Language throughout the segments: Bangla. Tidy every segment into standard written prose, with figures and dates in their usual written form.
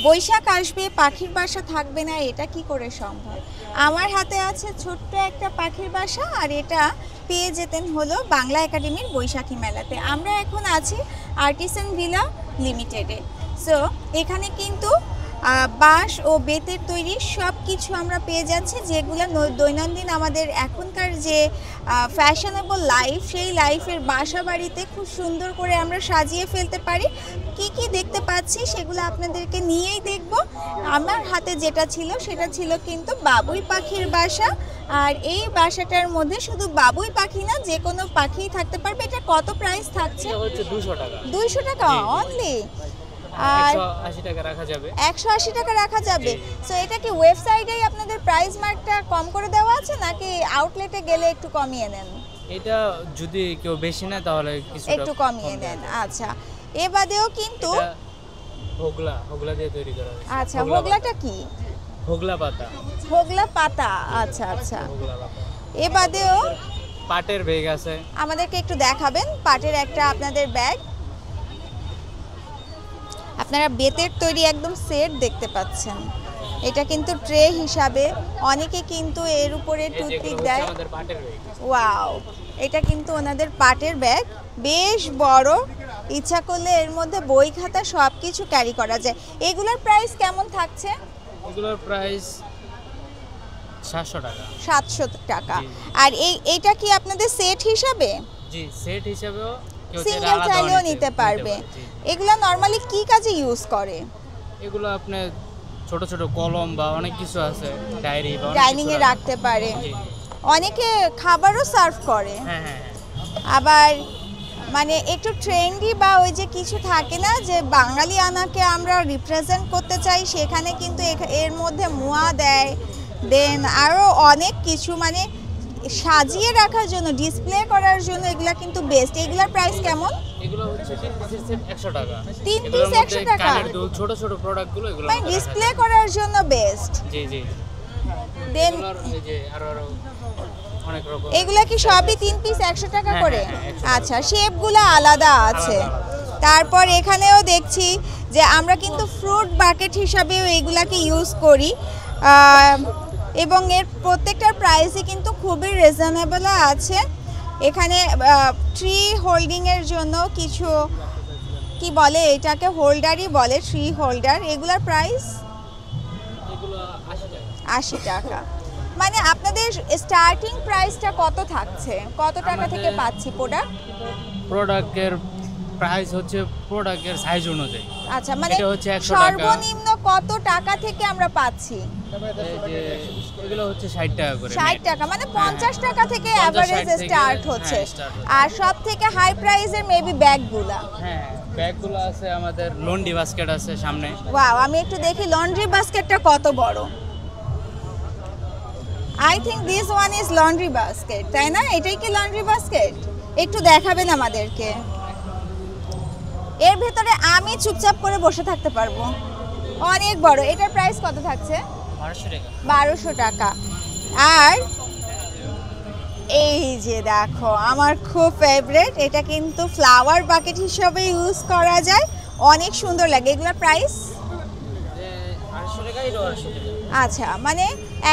বৈশাখ আসবে পাখির বাসা থাকবে না, এটা কি করে সম্ভব? আমার হাতে আছে ছোট্ট একটা পাখির বাসা, আর এটা পেয়ে যেতেন হলো বাংলা একাডেমির বৈশাখী মেলাতে। আমরা এখন আছি আর্টিসান ভিলা লিমিটেডে। সো এখানে কিন্তু বাঁশ ও বেতের তৈরি সব কিছু আমরা পেয়ে যাচ্ছি, যেগুলো দৈনন্দিন আমাদের এখনকার যে ফ্যাশনেবল লাইফ, সেই লাইফের বাসা বাড়িতে খুব সুন্দর করে আমরা সাজিয়ে ফেলতে পারি। কি কি দেখতে পাচ্ছি সেগুলো আপনাদেরকে নিয়েই দেখব। আমার হাতে যেটা ছিল সেটা ছিল কিন্তু বাবুই পাখির বাসা, আর এই বাসাটার মধ্যে শুধু বাবুই পাখি না, যে কোনো পাখিই থাকতে পারবে। এটা কত প্রাইস থাকছে? 200 টাকা। 200 টাকা অনলি? আর 180 টাকা রাখা যাবে। 180 টাকা রাখা যাবে। সো এটা কি ওয়েবসাইটেই আপনাদের প্রাইস মার্কটা কম করে দেওয়া আছে, নাকি আউটলেটে গেলে একটু কমিয়ে নেন? এটা যদি কেউ বেশি নেয় তাহলে কিছুটা একটু কমিয়ে নেন। আচ্ছা, এ বাদেও কিন্তু হোগলা দিয়ে তৈরি করা হয়েছে। আচ্ছা, হোগলাটা কি? হোগলা পাতা। হোগলা পাতা, আচ্ছা আচ্ছা। এ বাদেও পাটের ব্যাগ আছে, আমাদেরকে একটু দেখাবেন। পাটের একটা আপনাদের ব্যাগ, আপনারা বেতের তৈরি একদম সেট দেখতে পাচ্ছেন। এটা কিন্তু ট্রে হিসাবে, অনেকে কিন্তু এর উপরে টুথপিক দেয়। ওয়াও, এটা কিন্তু ওনাদের পাটের ব্যাগ, বেশ বড়। ইচ্ছা করলে এর মধ্যে বই খাতা সব কিছু ক্যারি করা যায়। এগুলোর প্রাইস কেমন থাকছে? এগুলোর প্রাইস 700 টাকা। 700 টাকা। আর এইটা কি আপনাদের সেট হিসাবে? জি, সেট হিসাবেও সিঙ্গেল চাইলেও নিতে পারবে। এগুলা নরমালি কি কাজে ইউজ করে? এগুলো আপনি ছোট ছোট কলম বা অনেক কিছু আছে, ডায়েরি বা ডাইনিং এ রাখতে পারে। অনেকে খাবারও সার্ভ করে। হ্যাঁ হ্যাঁ। আবার মানে একটু ট্রেন্ডি বা ওই যে কিছু থাকে না যে বাঙালি আনাকে আমরা রিপ্রেজেন্ট করতে চাই, সেখানে কিন্তু এর মধ্যে মুয়া দেয়, দেন আরও অনেক কিছু মানে সাজিয়ে রাখার জন্য, ডিসপ্লে করার জন্য এগুলা কিন্তু বেস্ট। এগুলার প্রাইস কেমন? এগুলো হচ্ছে 3 পিসের সেট 100 টাকা। 3 পিস 100 টাকা? ছোট ছোট প্রোডাক্টগুলো এগুলো মানে ডিসপ্লে করার জন্য বেস্ট। জি জি। দেন এই যে আরো অনেক রকম। এগুলা কি সবই 3 পিস 100 টাকা করে? আচ্ছা, শেপগুলো আলাদা আছে। তারপর এখানেও দেখছি যে আমরা কিন্তু ফ্রুট বাকেট হিসাবেও এগুলাকে ইউজ করি, এবং এর প্রত্যেকটার প্রাইসই কিন্তু খুবই রিজনেবল আছে। এখানে ট্রি হোল্ডিংয়ের জন্য কিছু কি বলে, এটাকে হোল্ডারই বলে, ট্রি হোল্ডার। এগুলার প্রাইস 80 টাকা। মানে আপনাদের স্টার্টিং প্রাইসটা কত থাকছে? কত টাকা থেকে পাচ্ছি প্রোডাক্টের প্রাইস হচ্ছে প্রোডাক্টের সাইজ অনুযায়ী। আচ্ছা, মানে সর্বনিম্ন কত টাকা থেকে আমরা পাচ্ছি? এগুলো হচ্ছে 60 টাকা করে। 60 টাকা মানে 50 টাকা থেকে এভারেজ স্টার্ট হচ্ছে। আর সব থেকে হাই প্রাইসের মেবি ব্যাগগুলা। হ্যাঁ, ব্যাগগুলো আছে আমাদের। লন্ড্রি বাস্কেট আছে সামনে। ওয়াও, আমি একটু দেখি লন্ড্রি বাস্কেটটা কত বড়। I think this one is laundry basket, তাই না? এটাই কি লন্ড্রি বাস্কেট? একটু দেখাবেন আমাদেরকে। এর ভেতরে আমি চুপচাপ করে বসে থাকতে পারবো, অনেক বড়। এটার প্রাইস কত থাকছে? 1200 টাকা। 1200 টাকা। আর এই যে দেখো, আমার খুব ফেভারিট, এটা কিন্তু ফ্লাওয়ার বাকেট হিসেবে ইউজ করা যায়, অনেক সুন্দর লাগে। এগুলোর প্রাইস 800 টাকা। এটা 800 টাকা। আচ্ছা, মানে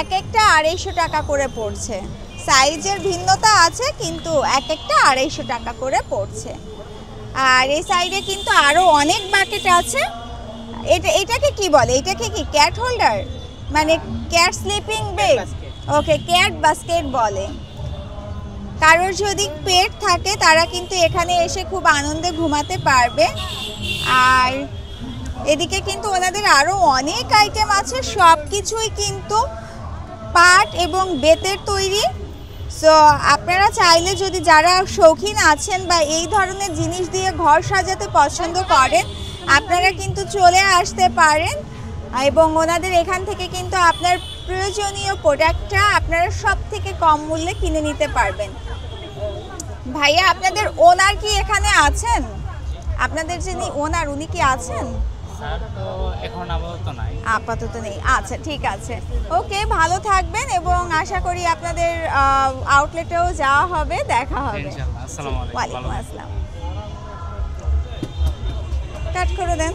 এক একটা 250 টাকা করে পড়ছে। সাইজের ভিন্নতা আছে, কিন্তু এক একটা 250 টাকা করে পড়ছে। আর এই সাইডে কিন্তু আরো অনেক বাকেট আছে। এটাকে কি বলে? এটাকে কি ক্যাট হোল্ডার, মানে ক্যাট স্লিপিং বেড? ওকে, ক্যাট বাস্কেট বলে। কারোর যদি পেট থাকে তারা কিন্তু এখানে এসে খুব আনন্দে ঘুমাতে পারবে। আর এদিকে কিন্তু ওনাদের আরো অনেক আইটেম আছে, সব কিছুই কিন্তু পাট এবং বেতের তৈরি। সো আপনারা চাইলে, যদি যারা শৌখিন আছেন বা এই ধরনের জিনিস দিয়ে ঘর সাজাতে পছন্দ করেন, আপনারা কিন্তু চলে আসতে পারেন, এবং ওনাদের এখান থেকে কিন্তু আপনার প্রয়োজনীয় প্রোডাক্টটা আপনারা সব থেকে কম মূল্যে কিনে নিতে পারবেন। ভাইয়া, আপনাদের ওনার কি এখানে আছেন? আপনাদের যিনি ওনার, উনি কি আছেন? স্যার তো এখন আপাতত নেই। আচ্ছা, ঠিক আছে, ওকে, ভালো থাকবেন, এবং আশা করি আপনাদের আউটলেটেও যাওয়া হবে, দেখা হবে। ইনশাআল্লাহ। আসসালামু আলাইকুম। ওয়ালাইকুম আসসালাম। কাট করে দেন।